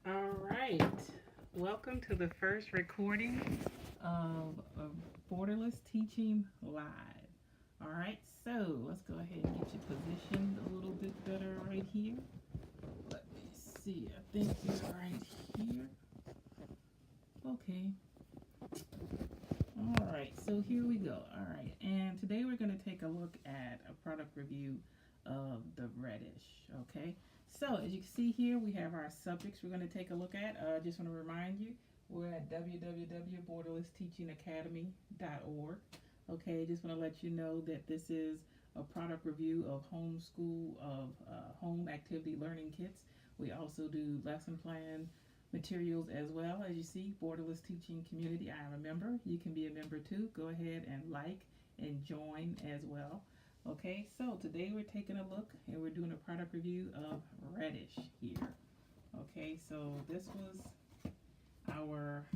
All right. Welcome to the first recording of Borderless Teaching Live. All right, so let's go ahead and get you positioned a little bit better right here. Let me see. I think you're right here. Okay. All right, so here we go. All right, and today we're going to take a look at a product review of the Raddish. Okay, so as you can see here, we have our subjects we're going to take a look at. Just want to remind you, we're at www.borderlessteachingacademy.org. Okay, just want to let you know that this is a product review of home activity learning kits. We also do lesson plan materials as well. As you see, Borderless Teaching Community, I am a member. You can be a member too. Go ahead and like and join as well. Okay, so today we're taking a look and we're doing a product review of Raddish here. Okay, so this was our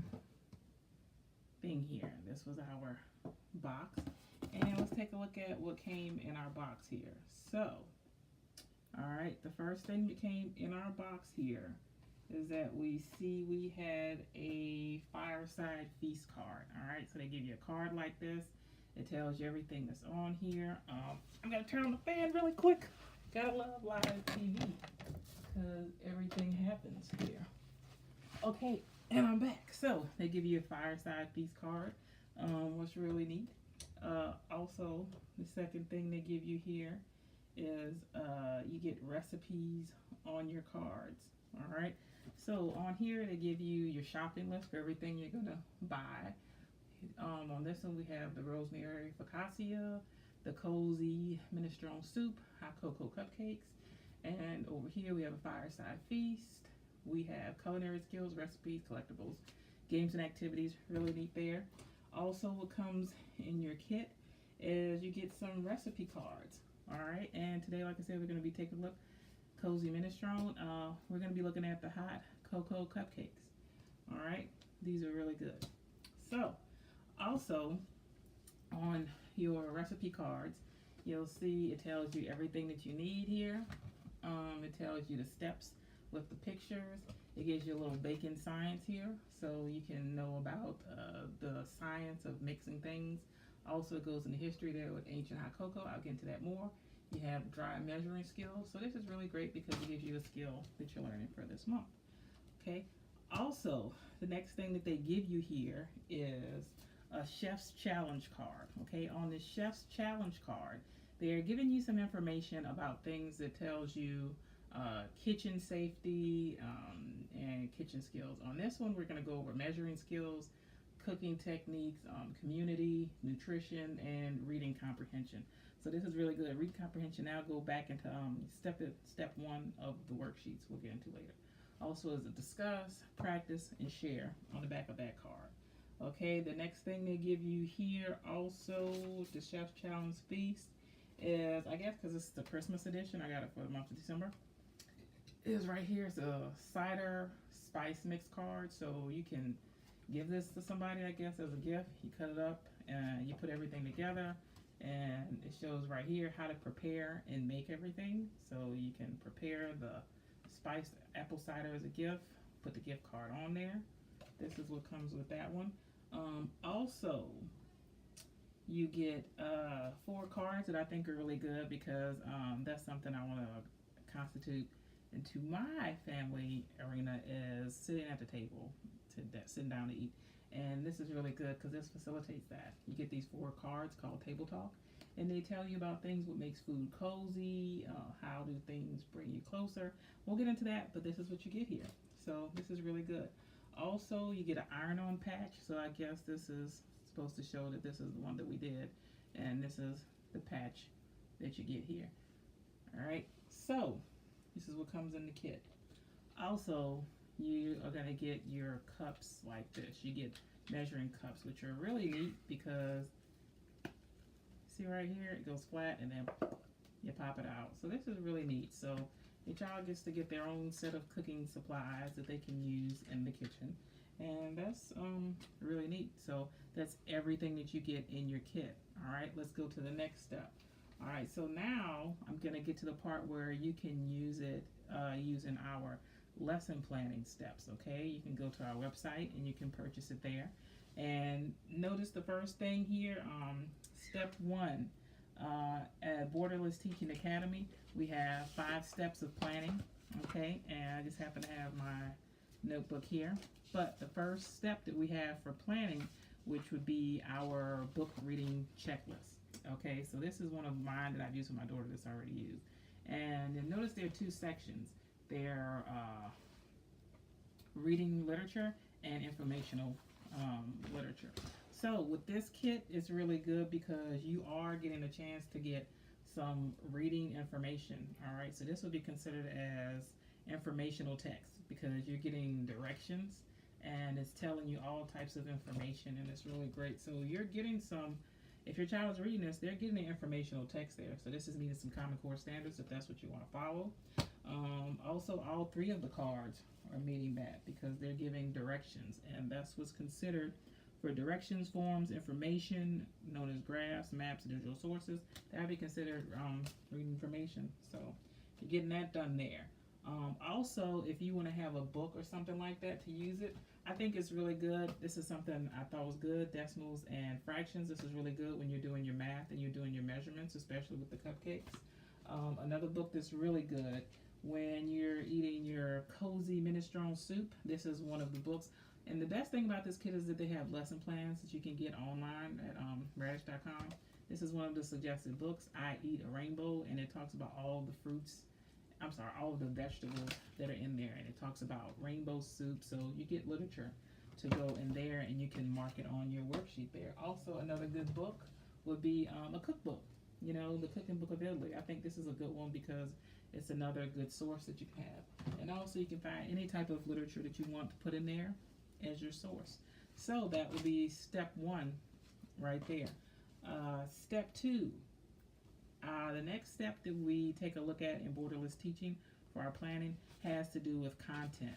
thing here. This was our box. And let's take a look at what came in our box here. So, all right, the first thing that came in our box here is that we see we had a Fireside feast card. All right, so they give you a card like this. It tells you everything that's on here. I'm gonna turn on the fan really quick. Gotta love live TV because everything happens here. Okay, and I'm back. So they give you a Fireside feast card, what's really neat. Also, the second thing they give you here is you get recipes on your cards. All right. So on here they give you your shopping list for everything you're gonna buy. On this one we have the rosemary focaccia, the cozy minestrone soup, hot cocoa cupcakes, and over here we have a fireside feast. We have culinary skills, recipes, collectibles, games and activities. Really neat there. Also, what comes in your kit is you get some recipe cards. All right, and today, like I said, we're going to be taking a look. Cozy minestrone. We're going to be looking at the hot cocoa cupcakes. All right, these are really good. So, also on your recipe cards, you'll see it tells you everything that you need here. It tells you the steps with the pictures. It gives you a little baking science here, so you can know about the science of mixing things. Also, it goes into history there with ancient hot cocoa. I'll get into that more. You have dry measuring skills. So this is really great because it gives you a skill that you're learning for this month. Okay. Also, the next thing that they give you here is a chef's challenge card. Okay. On the chef's challenge card, they are giving you some information about things that tells you kitchen safety and kitchen skills. On this one, we're going to go over measuring skills, cooking techniques, community, nutrition, and reading comprehension. So this is really good. Read comprehension. Now go back into step one of the worksheets we'll get into later. Also is a discuss, practice, and share on the back of that card. Okay, the next thing they give you here also, the Chef's Challenge Feast, is, I guess because it's the Christmas edition, I got it for the month of December, is right here. It's a cider spice mix card, so you can give this to somebody, I guess, as a gift. You cut it up and you put everything together, and it shows right here how to prepare and make everything. So you can prepare the spiced apple cider as a gift, put the gift card on there. This is what comes with that one. Also, you get 4 cards that I think are really good because that's something I want to constitute into my family arena, is sitting at the table, sitting down to eat. And this is really good because this facilitates that. You get these 4 cards called Table Talk, and they tell you about things what makes food cozy, how do things bring you closer. We'll get into that, but this is what you get here. So this is really good. Also, you get an iron-on patch, so I guess this is supposed to show that this is the one that we did, and this is the patch that you get here. All right, so this is what comes in the kit. Also, you are going to get your cups like this. You get measuring cups, which are really neat because, see right here, it goes flat and then you pop it out. So this is really neat. So your child gets to get their own set of cooking supplies that they can use in the kitchen. And that's really neat. So that's everything that you get in your kit. All right, let's go to the next step. All right, so now I'm going to get to the part where you can use it using our lesson planning steps. Okay, you can go to our website and you can purchase it there. And notice the first thing here, step one. At Borderless Teaching Academy, we have 5 steps of planning. Okay, and I just happen to have my notebook here. But the first step that we have for planning, which would be our book reading checklist. Okay, so this is one of mine that I've used with my daughter that's already used. And you'll notice there are 2 sections. They're reading literature and informational literature. So with this kit, it's really good because you are getting a chance to get some reading information. All right, so this will be considered as informational text because you're getting directions and it's telling you all types of information, and it's really great. So you're getting some, if your child is reading this, they're getting the informational text there. So this is meeting some Common Core standards if that's what you want to follow. Also, all 3 of the cards are meeting that because they're giving directions, and that's what's considered for directions, forms, information known as graphs, maps, digital sources. That would be considered reading information. So you're getting that done there. Also, if you want to have a book or something like that to use it, I think it's really good. This is something I thought was good. Decimals and fractions. This is really good when you're doing your math and you're doing your measurements, especially with the cupcakes. Another book that's really good when you're eating your cozy minestrone soup. This is one of the books. And the best thing about this kit is that they have lesson plans that you can get online at Raddish.com. This is one of the suggested books, I Eat a Rainbow, and it talks about all the fruits, all of the vegetables that are in there, and it talks about rainbow soup, so you get literature to go in there, and you can mark it on your worksheet there. Also, another good book would be a cookbook, the Cooking Book of Italy. I think this is a good one because it's another good source that you can have. And also you can find any type of literature that you want to put in there as your source. So that would be step 1 right there. Step 2. The next step that we take a look at in Borderless Teaching for our planning has to do with content.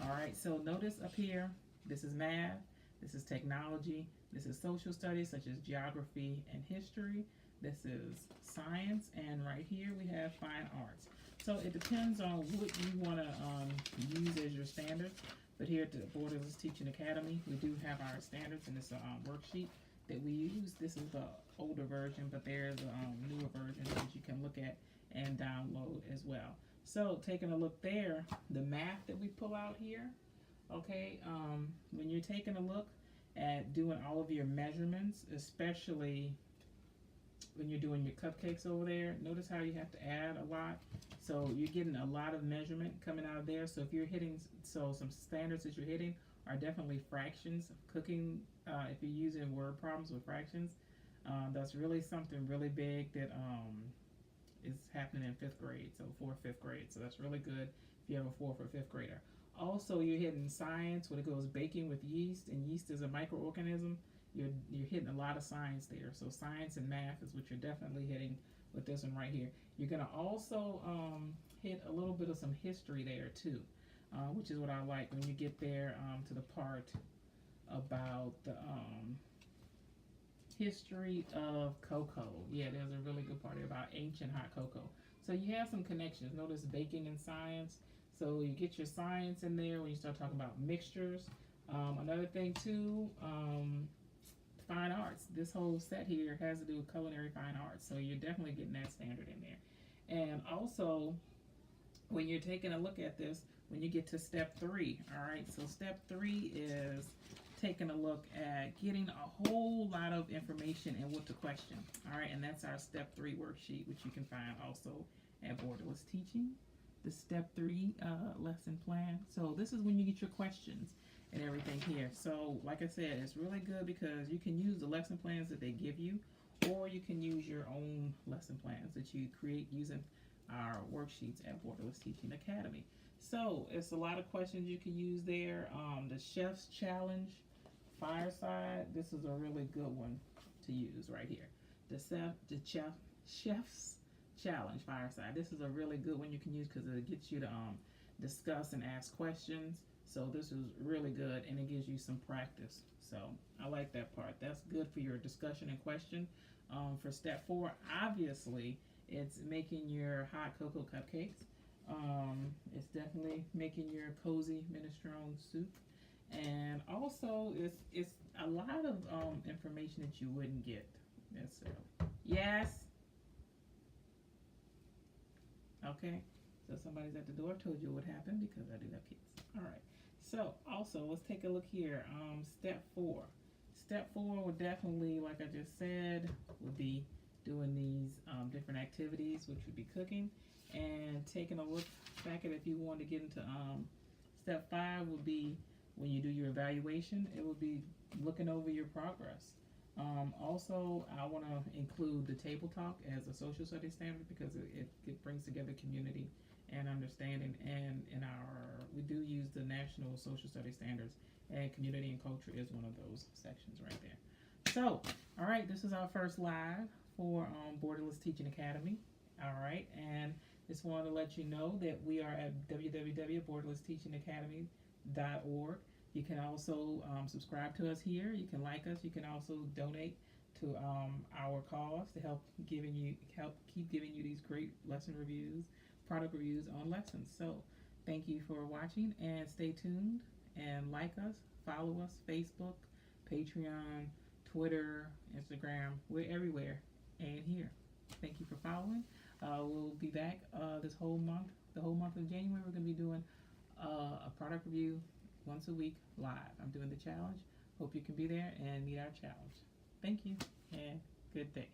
Alright, so notice up here, this is math, this is technology, this is social studies such as geography and history, this is science, and right here we have fine arts. So it depends on what you want to use as your standards. But here at the Borderless Teaching Academy, we do have our standards in this worksheet that we use. This is the older version, but there's a newer version that you can look at and download as well. So taking a look there, the math that we pull out here, okay, when you're taking a look at doing all of your measurements, especially when you're doing your cupcakes over there, notice how you have to add a lot. So you're getting a lot of measurement coming out of there. So if you're hitting, some standards that you're hitting are definitely fractions. Cooking, if you're using word problems with fractions, that's really something really big that is happening in 5th grade, so 4th, 5th grade. So that's really good if you have a 4th or 5th grader. Also, you're hitting science when it goes baking with yeast, and yeast is a microorganism. You're hitting a lot of science there. So science and math is what you're definitely hitting with this one right here. You're going to also hit a little bit of some history there too, which is what I like when you get there to the part about the history of cocoa. Yeah, there's a really good part about ancient hot cocoa. So you have some connections. Notice baking and science. So you get your science in there when you start talking about mixtures. Another thing too, fine arts. This whole set here has to do with culinary fine arts, so you're definitely getting that standard in there. And also, when you're taking a look at this, when you get to step 3, all right, so step 3 is taking a look at getting a whole lot of information and what to question, all right, and that's our step 3 worksheet, which you can find also at Borderless Teaching, the step 3 lesson plan. So this is when you get your questions and everything here. So like I said, it's really good because you can use the lesson plans that they give you, or you can use your own lesson plans that you create using our worksheets at Borderless Teaching Academy. So it's a lot of questions you can use there. The Chef's Challenge, Fireside, this is a really good one to use right here. The Chef's Challenge, Fireside, this is a really good one you can use because it gets you to discuss and ask questions. So this is really good, and it gives you some practice. So I like that part. That's good for your discussion and question. For step 4, obviously, it's making your hot cocoa cupcakes. It's definitely making your cozy minestrone soup, and also it's a lot of information that you wouldn't get necessarily. Yes. Okay. So somebody's at the door. Told you what happened because I do have kids. All right. So also let's take a look here. Step four. Step four would definitely, like I just said, would be doing these different activities, which would be cooking, and taking a look back at if you want to get into step five would be when you do your evaluation. It would be looking over your progress. Also, I want to include the table talk as a social studies standard because it brings together community and understanding. And in our, we do use the national social studies standards, and community and culture is one of those sections right there. So, all right, this is our first live for Borderless Teaching Academy. All right, and just wanted to let you know that we are at www.borderlessteachingacademy.org. You can also subscribe to us here. You can like us. You can also donate to our cause to help keep giving you these great lesson reviews, product reviews on lessons. So thank you for watching, and stay tuned and like us, follow us, Facebook, Patreon, Twitter, Instagram. We're everywhere and here. Thank you for following. We'll be back this whole month. The whole month of January, we're going to be doing a product review once a week live. I'm doing the challenge. Hope you can be there and meet our challenge. Thank you and good day.